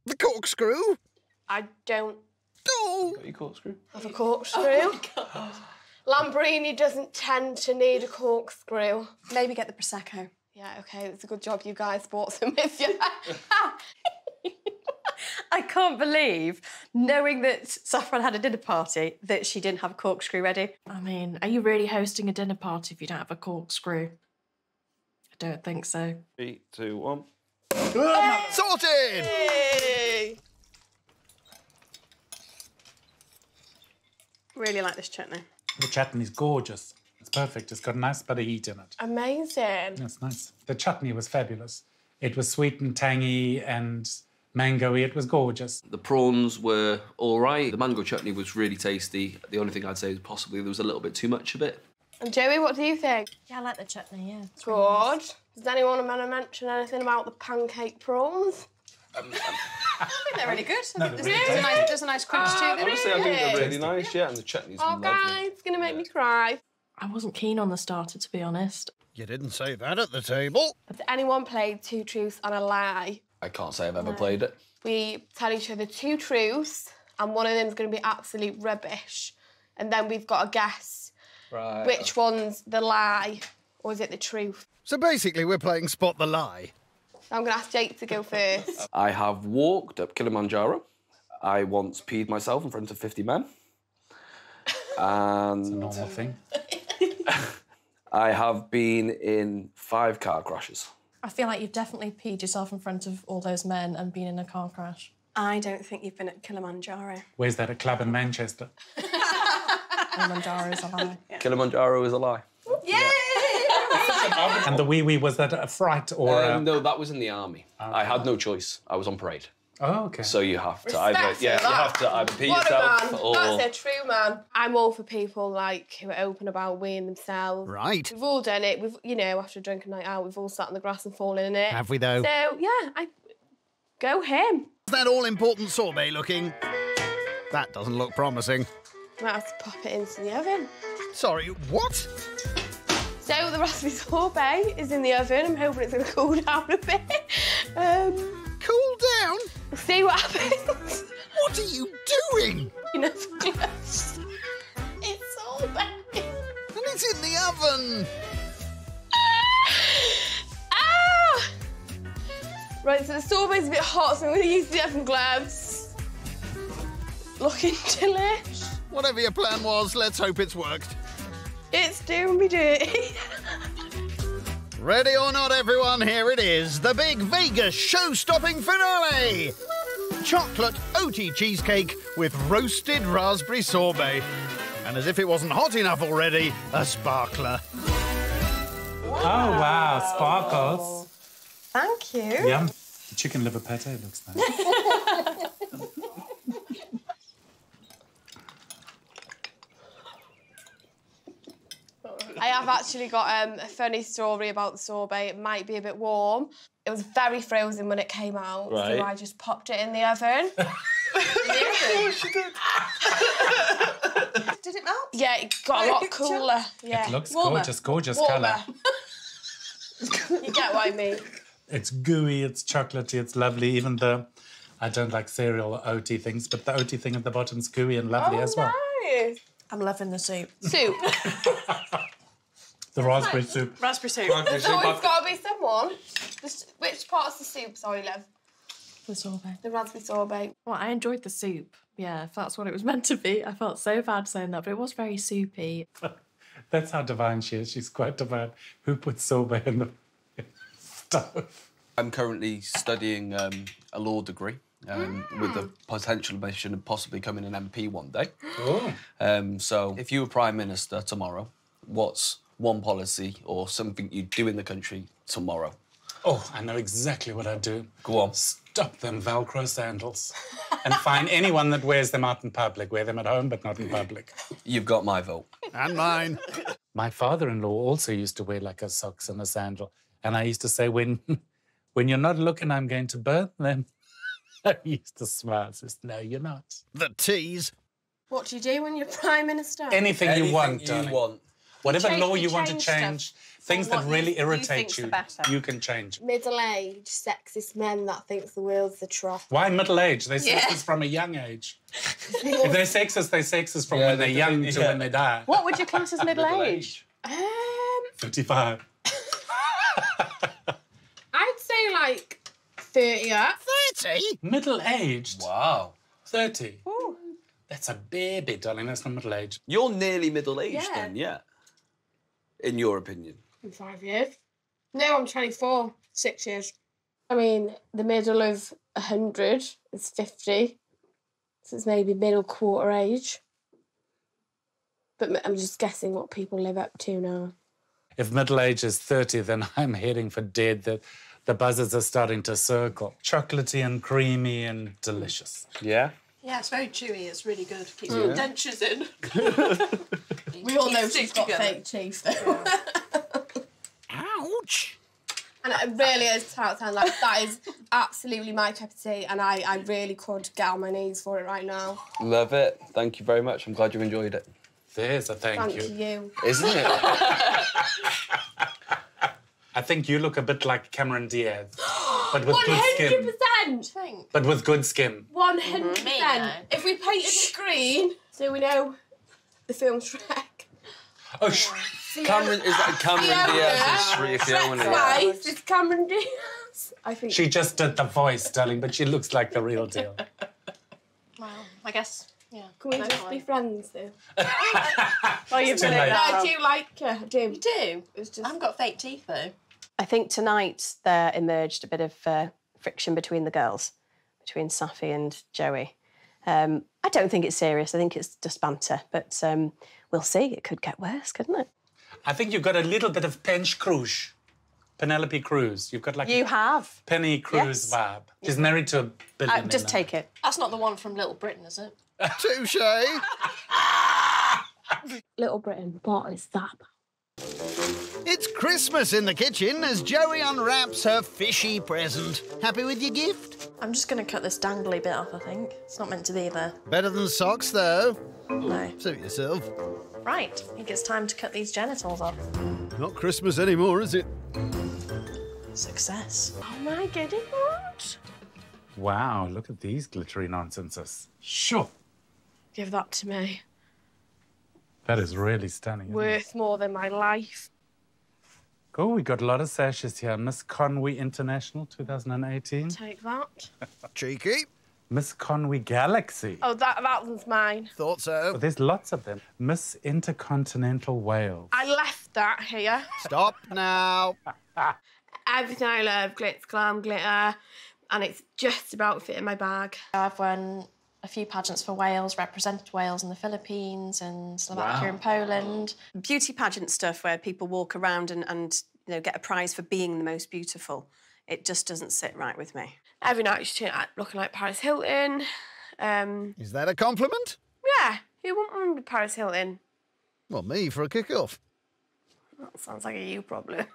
The corkscrew? I don't... Oh! Got your corkscrew? Have a corkscrew. Oh, my God. Lambrini doesn't tend to need a corkscrew. Maybe get the Prosecco. Yeah, OK, it's a good job you guys bought some with you. I can't believe, knowing that Saffron had a dinner party, that she didn't have a corkscrew ready. I mean, are you really hosting a dinner party if you don't have a corkscrew? I don't think so. 3, 2, 1. Sorted! Hey! Really like this chutney. The chutney's gorgeous. It's perfect. It's got a nice bit of heat in it. Amazing. That's nice. The chutney was fabulous. It was sweet and tangy and mango-y. It was gorgeous. The prawns were all right. The mango chutney was really tasty. The only thing I'd say is possibly there was a little bit too much of it. And Joey, what do you think? Yeah, I like the chutney, yeah. It's Good. really nice. Does anyone want to mention anything about the pancake prawns? I think they're really good. No, There's a nice crunch to them. Honestly, I think they're really nice, yeah, and the chutney's Oh, lovely. guys, it's going to make me cry. I wasn't keen on the starter, to be honest. You didn't say that at the table. Has anyone played Two Truths and a Lie? I can't say I've ever played it. We tell each other two truths, and one of them's going to be absolute rubbish. And then we've got to guess which one's the lie, or is it the truth? So basically, we're playing Spot the Lie. I'm going to ask Jake to go first. I have walked up Kilimanjaro. I once peed myself in front of 50 men. And It's a normal thing. I have been in 5 car crashes. I feel like you've definitely peed yourself in front of all those men and been in a car crash. I don't think you've been at Kilimanjaro. Where's that, a club in Manchester? Kilimanjaro is a lie. Kilimanjaro is a lie. Yay! And the wee-wee, was that a fright or No, that was in the army. I had no choice. I was on parade. Oh, OK. So you have to Respect you for that. have to either pee What yourself a man. or... That's a true man. I'm all for people, like, who are open about weighing themselves. Right. We've all done it. We've, you know, after a drunken night out, we've all sat on the grass and fallen in it. Have we, though? So, yeah, go him. Is that all-important sorbet looking? That doesn't look promising. Might have to pop it into the oven. Sorry, what? So the raspberry sorbet is in the oven. I'm hoping it's going to cool down a bit. Cool down? We'll see what happens. What are you doing? You know, for gloves. It's sorbet. And it's in the oven. Ah! Right, so the sorbet's a bit hot, so I'm going to use the oven gloves. Looking delish. Whatever your plan was, let's hope it's worked. It's doing me dirty. Ready or not, everyone, here it is. The big Vegas show-stopping finale. Chocolate oaty cheesecake with roasted raspberry sorbet. And as if it wasn't hot enough already, a sparkler. Oh, wow, sparkles. Thank you. Yum. Chicken liver pate looks nice. I have actually got a funny story about the sorbet. It might be a bit warm. It was very frozen when it came out, Right. so I just popped it in the oven. Did it melt? Yeah, it got a lot cooler. Yeah. It looks Warmer. gorgeous, gorgeous Warmer. colour. You get what I mean. It's gooey, it's chocolatey, it's lovely, even though I don't like cereal or oaty things, but the oaty thing at the bottom's gooey and lovely as well. Nice. I'm loving the soup. Soup. The raspberry soup. Raspberry soup. There's always got to be someone. Which part's the soup, sorry, Liv? The sorbet. The raspberry sorbet. Well, I enjoyed the soup. Yeah, if that's what it was meant to be. I felt so bad saying that, but it was very soupy. That's how divine she is. She's quite divine. Who puts sorbet in the stove? I'm currently studying a law degree with the potential ambition of possibly becoming an MP one day. Oh. So if you were Prime Minister tomorrow, what's one policy or something you'd do in the country tomorrow? Oh, I know exactly what I'd do. Go on. Stop them Velcro sandals and fine anyone that wears them out in public. Wear them at home, but not in public. You've got my vote. And mine. My father-in-law also used to wear like a socks and a sandal. And I used to say, when you're not looking, I'm going to burn them. He used to smile, says, no, you're not. The tease. What do you do when you're Prime Minister? Anything you want, you darling. want. Whatever change- law you you want to change change, stuff things for that what really you irritate think's you, the better. you can change. Middle-aged, sexist men that thinks the world's the trough. Why middle age? They're Yeah. sexist from a young age. If they're sexist from when they're young to when they die. What would you class as middle age? 35. I'd say like 30. 30? Middle-aged? Wow. 30. Ooh. That's a baby, darling. That's not middle-aged. You're nearly middle-aged Yeah. then, yeah? In your opinion? In 5 years. No, I'm 24. 6 years. I mean, the middle of 100 is 50. So it's maybe middle quarter age. But I'm just guessing what people live up to now. If middle age is 30, then I'm heading for dead. The buzzards are starting to circle. Chocolatey and creamy and delicious. Yeah? Yeah, it's very chewy. It's really good. Keeps your dentures in. We all know Stick she's got together. fake teeth, though. Ouch. And it really is 10 out of 10. Like, that is absolutely my cup of tea, and I really could get on my knees for it right now. Love it. Thank you very much. I'm glad you enjoyed it. There's a thank Thank you. you. Isn't it? I think you look a bit like Cameron Diaz, but with good skin. 100%! But with good skin. 100%. Me, no. If we painted it green, so we know the film Shrek. Oh, Cameron, is that Cameron Diaz's Fiona? Shrek's wife is Cameron Diaz. I think she just did the voice, darling, but she looks like the real deal. Well, I guess, yeah. Can we no just be point. friends, though? Well, you've Too done it late. No, now. I do like her. I do. You do? It's just... I haven't got fake teeth, though. I think tonight there emerged a bit of friction between the girls, between Safi and Joey. I don't think it's serious. I think it's just banter, but we'll see. It could get worse, couldn't it? I think you've got a little bit of Penelope Cruz. You've got like You a have. Penny Cruz Yes. vibe. She's married to a billionaire. Just now. take it. That's not the one from Little Britain, is it? Touche. Little Britain, what is that? It's Christmas in the kitchen as Joey unwraps her fishy present. Happy with your gift? I'm just going to cut this dangly bit off, I think. It's not meant to be there. Better than socks, though. No. Suit yourself. Right, I think it's time to cut these genitals off. Not Christmas anymore, is it? Success. Oh my goodness, what? Wow, look at these glittery nonsenses. Sure. Give that to me. That is really stunning. isn't it? Worth more than my life. Oh, we got a lot of sashes here. Miss Conway International 2018. Take that. Cheeky. Miss Conway Galaxy. Oh, that one's mine. Thought so. There's lots of them. Miss Intercontinental Wales. I left that here. Stop now. Everything I love, glitz, glam, glitter, and it's just about fitting my bag. I've won a few pageants for Wales, represented Wales in the Philippines and Slovakia and Poland. Beauty pageant stuff where people walk around and you know, get a prize for being the most beautiful. It just doesn't sit right with me. Every night she's looking like Paris Hilton. Is that a compliment? Yeah, who wouldn't want to be Paris Hilton? Well, me for a kick-off. That sounds like a you problem.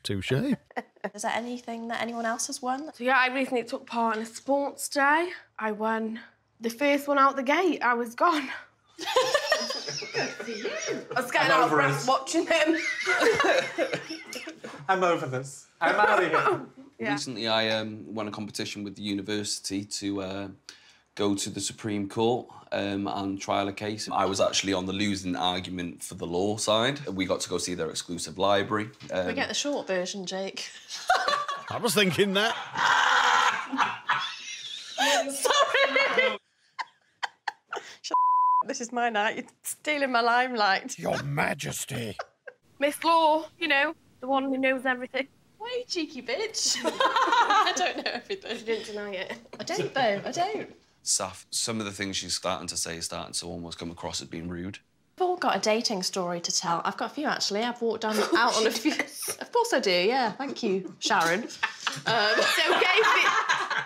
Touche. Is there anything that anyone else has won? So yeah, I recently took part in a sports day. I won the first one out the gate. I was gone. I was getting out of breath watching him. I'm over this. I'm out of here. Yeah. Recently, I won a competition with the university to go to the Supreme Court and trial a case. I was actually on the losing argument for the law side. We got to go see their exclusive library. We get the short version, Jake. I was thinking that. Sorry! This is my night. You're stealing my limelight. Your Majesty. Miss Law, you know, the one who knows everything. Why, you cheeky bitch? I don't know everything. She didn't deny it. I don't, though. I don't. Saf, some of the things she's starting to say is starting to almost come across as being rude. We've all got a dating story to tell. I've got a few, actually. I've walked out on a few. Of course I do, yeah. Thank you, Sharon. It's okay,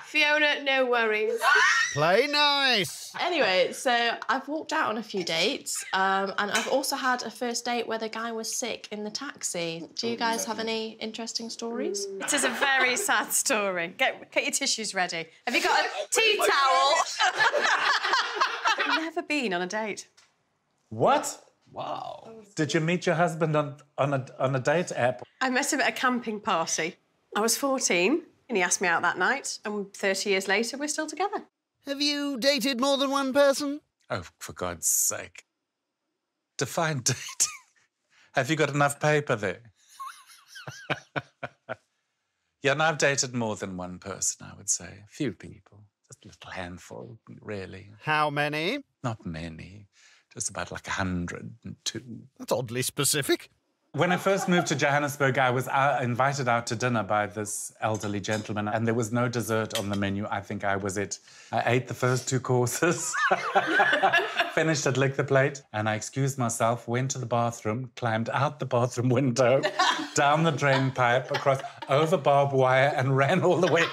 Fiona, no worries. Play nice. Anyway, so I've walked out on a few dates, and I've also had a first date where the guy was sick in the taxi. Do you guys have any interesting stories? It is a very sad story. Get your tissues ready. Have you got a tea towel? I've never been on a date. What? Wow. Did you meet your husband on a date app? I met him at a camping party. I was 14 and he asked me out that night, and 30 years later, we're still together. Have you dated more than one person? Oh, for God's sake. Define dating. Have you got enough paper there? Yeah, no, I've dated more than one person, I would say. A few people. Just a little handful, really. How many? Not many. Just about like 102. That's oddly specific. When I first moved to Johannesburg, I was invited out to dinner by this elderly gentleman, and there was no dessert on the menu. I think I was it. I ate the first 2 courses, finished it, licked the plate, and I excused myself, went to the bathroom, climbed out the bathroom window, down the drain pipe, across, over barbed wire, and ran all the way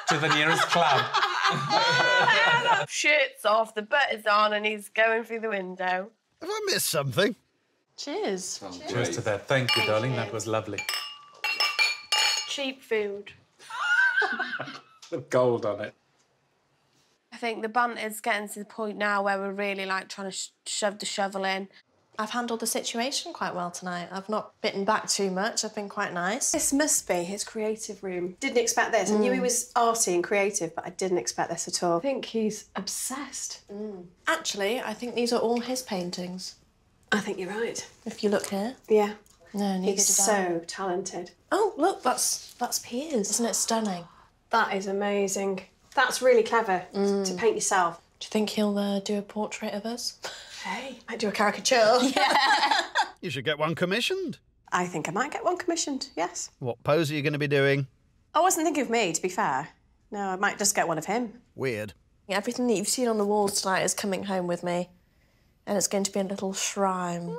to the nearest club. Shirt's off, the butter's on, and he's going through the window. Have I missed something? Cheers. Cheers to that. Thank you, darling. That was lovely. Cheap food. With gold on it. I think the banter's getting to the point now where we're really like trying to shove the shovel in. I've handled the situation quite well tonight. I've not bitten back too much. I've been quite nice. This must be his creative room. Didn't expect this. I knew he was arty and creative, but I didn't expect this at all. I think he's obsessed. Actually, I think these are all his paintings. I think you're right. If you look here. Yeah. No, neither He's did I. so talented. Oh, look, that's Piers. Isn't it stunning? That is amazing. That's really clever to paint yourself. Do you think he'll do a portrait of us? Hey, might do a caricature. You should get one commissioned. I think I might get one commissioned, yes. What pose are you going to be doing? I wasn't thinking of me, to be fair. No, I might just get one of him. Weird. Everything that you've seen on the walls tonight is coming home with me. And it's going to be a little shrine.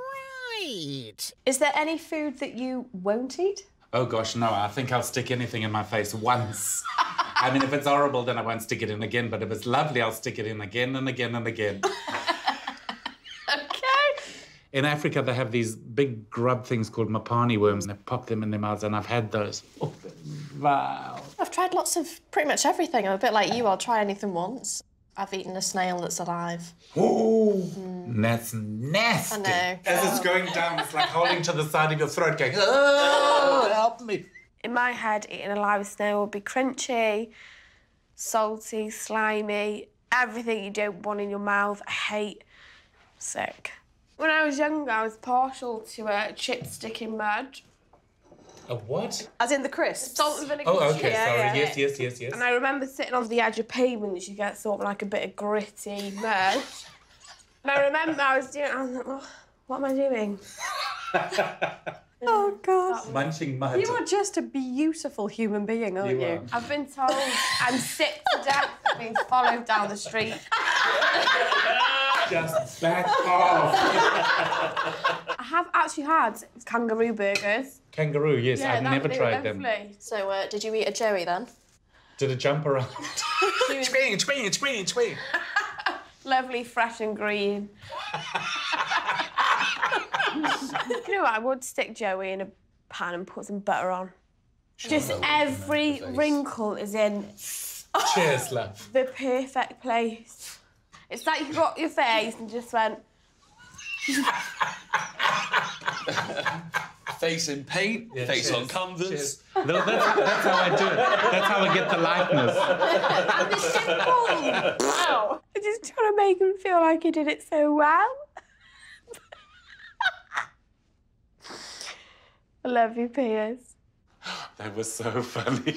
Right. Is there any food that you won't eat? Oh, gosh, no. I think I'll stick anything in my face once. I mean, if it's horrible, then I won't stick it in again. But if it's lovely, I'll stick it in again and again and again. Okay. In Africa, they have these big grub things called mapani worms, and they pop them in their mouths, and I've had those. Oh, wow. I've tried lots of pretty much everything. I'm a bit like you. I'll try anything once. I've eaten a snail that's alive. Oh, that's nasty. I know. As it's going down, it's like holding to the side of your throat going, oh, help me. In my head, eating a live snail would be crunchy, salty, slimy, everything you don't want in your mouth. I hate. Sick. When I was younger, I was partial to chipstick in mud. A what? As in the crisps? Salt and vinegar. Oh, okay, Yeah, sorry. Yes. And I remember sitting on the edge of pavement, you get sort of like a bit of gritty mud. And I remember I was like, oh, what am I doing? Oh, God. Munching mud. You are just a beautiful human being, aren't you? I've been told I'm sick to death of being followed down the street. Just back off. I have actually had kangaroo burgers. Kangaroo, yes, I've never they tried were them. lovely. So, did you eat a Joey then? Did it jump around? Twing. Lovely, fresh and green. You know what? I would stick Joey in a pan and put some butter on. Just every wrinkle is in Cheers, love. the perfect place. It's like you got your face and just went. Face in paint, Yeah, face cheers, on canvas. cheers. No, that's how I do it. That's how I get the likeness. Wow. I'm just trying to make him feel like he did it so well. I love you, Piers. That was so funny.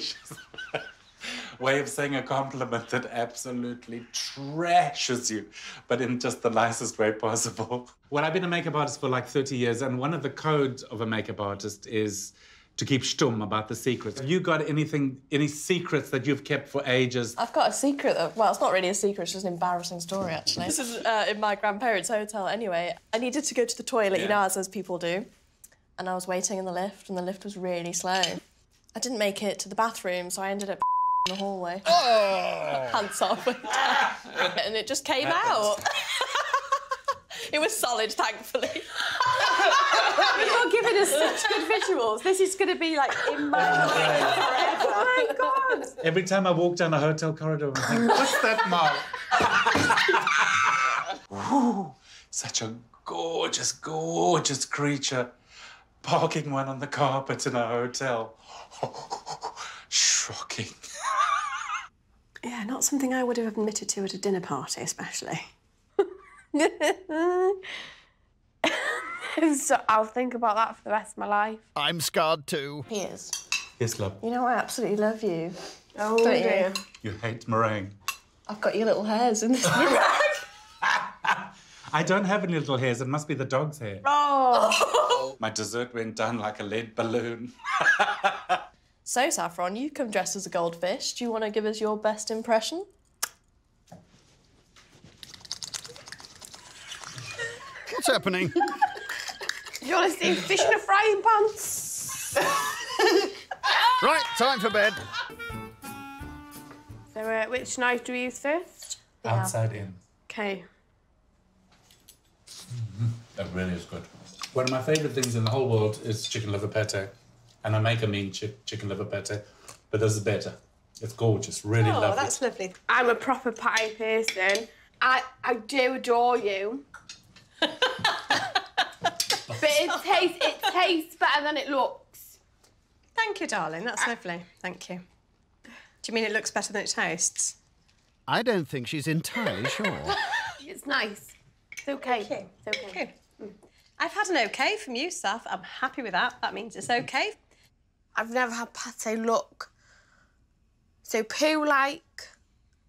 Way of saying a compliment that absolutely trashes you, but in just the nicest way possible. Well, I've been a makeup artist for like 30 years, and one of the codes of a makeup artist is to keep stum about the secrets. Have you got any secrets that you've kept for ages? I've got a secret. Well, it's not really a secret. It's just an embarrassing story, actually. This is in my grandparents' hotel. Anyway, I needed to go to the toilet, you know, as people do. And I was waiting in the lift, and the lift was really slow. I didn't make it to the bathroom, so I ended up in the hallway. Oh! Pants halfway down. And it just came out. It was solid, thankfully. You're giving us such good visuals. This is going to be, like, in my mind forever. Oh, my God. Every time I walk down a hotel corridor, I think, what's that mark? Ooh, such a gorgeous, gorgeous creature. Parking one on the carpet in a hotel. Shocking. Yeah, not something I would have admitted to at a dinner party, especially. So I'll think about that for the rest of my life. I'm scarred too. He is. Yes, love. You know, I absolutely love you. Oh, Don't you? dear. You hate meringue. I've got your little hairs in this meringue. I don't have any little hairs. It must be the dog's hair. Oh. My dessert went down like a lead balloon. So, Saffron, you come dressed as a goldfish. Do you want to give us your best impression? What's happening? You want to see fish in a frying pan? Right, time for bed. So, which knife do we use first? Outside in. Okay. That really is good. One of my favourite things in the whole world is chicken liver pate. And I make a mean chicken liver pate, but this is better. It's gorgeous, really lovely. Oh, that's lovely. I'm a proper pie person. I do adore you. But it tastes better than it looks. Thank you, darling. That's lovely. Thank you. Do you mean it looks better than it tastes? I don't think she's entirely sure. It's nice. It's okay. Thank you. It's okay. I've had an okay from you, Saf. I'm happy with that. That means it's okay. I've never had pate look so poo-like,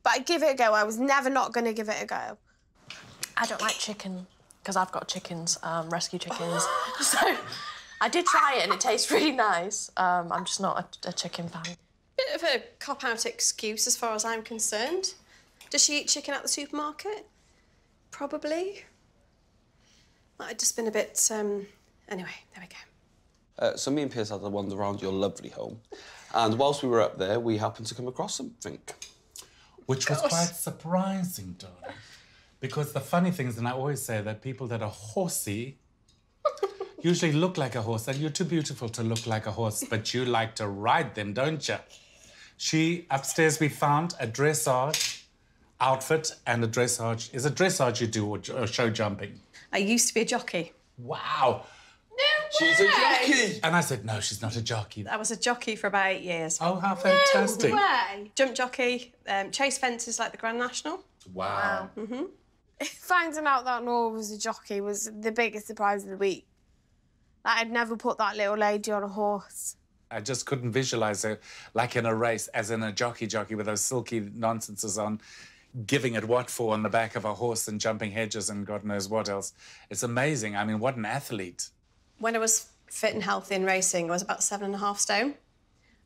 but I'd give it a go. I was never not going to give it a go. I don't like chicken because I've got chickens, rescue chickens. So I did try it and it tastes really nice. I'm just not a chicken fan. Bit of a cop-out excuse as far as I'm concerned. Does she eat chicken at the supermarket? Probably. Might have just been a bit, Anyway, there we go. So me and Piers had a wander around your lovely home. And whilst we were up there, we happened to come across something. Which was quite surprising, darling. Because the funny thing is, and I always say that people that are horsey usually look like a horse, and you're too beautiful to look like a horse, but you like to ride them, don't you? Upstairs we found a dressage outfit, and a dressage is a dressage you do or show jumping. I used to be a jockey. Wow. She's a jockey! And I said, no, she's not a jockey. I was a jockey for about 8 years. Oh, how fantastic. Way. Jump jockey, chase fences like the Grand National. Wow. Finding out that Laura was a jockey was the biggest surprise of the week. Like, I'd never put that little lady on a horse. I just couldn't visualise her like in a race, as in a jockey with those silky nonsenses on, giving it what for on the back of a horse and jumping hedges and God knows what else. It's amazing. I mean, what an athlete. When I was fit and healthy in racing, I was about 7.5 stone.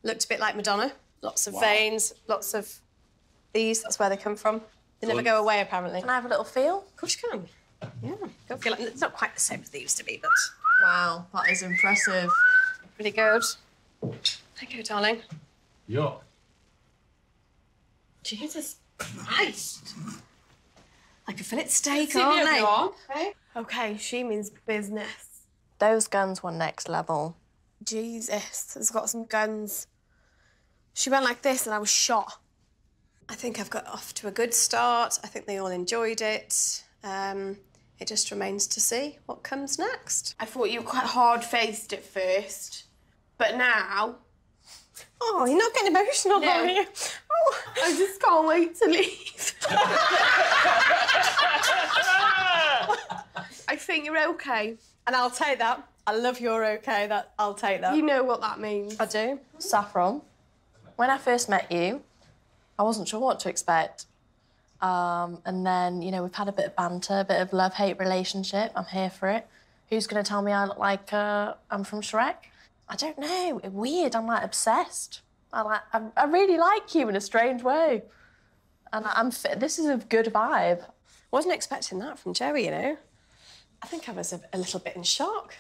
Looked a bit like Madonna. Lots of veins, lots of these. That's where they come from. They never go away, apparently. Can I have a little feel? Of course you can. Yeah. Go feel like it's not quite the same as they used to be, but Wow, that is impressive. pretty good. Thank you, darling. Yeah. Jesus Christ. Like a fillet steak, Sit aren't me they? up, Okay, she means business. Those guns were next level. Jesus, has got some guns. She went like this and I was shot. I think I've got off to a good start. I think they all enjoyed it. It just remains to see what comes next. I thought you were quite hard-faced at first, but now... Oh, you're not getting emotional, No. are you? Oh. I just can't wait to leave. I think you're okay. And I'll take that. I love your okay. I'll take that. You know what that means. I do. Saffron, when I first met you, I wasn't sure what to expect. And then, you know, we've had a bit of banter, a bit of love-hate relationship. I'm here for it. Who's going to tell me I look like I'm from Shrek? I don't know. Weird. I'm, like, obsessed. I really like you in a strange way. And this is a good vibe. Wasn't expecting that from Joey, you know. I think I was a little bit in shock.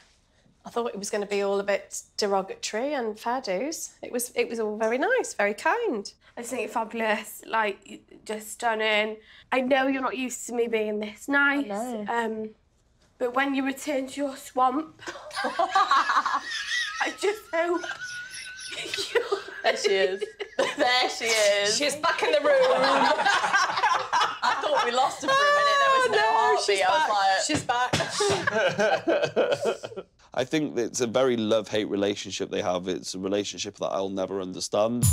I thought it was going to be all a bit derogatory and fair dues. It was all very nice, very kind. I just think it's fabulous, like, just stunning. I know you're not used to me being this nice. I know. But when you return to your swamp, I just hope you... There she is. There she is. She's back in the room. I thought we lost her for a minute. There was no heartbeat. she's I was back. like... She's back. I think it's a very love-hate relationship they have. It's a relationship that I'll never understand.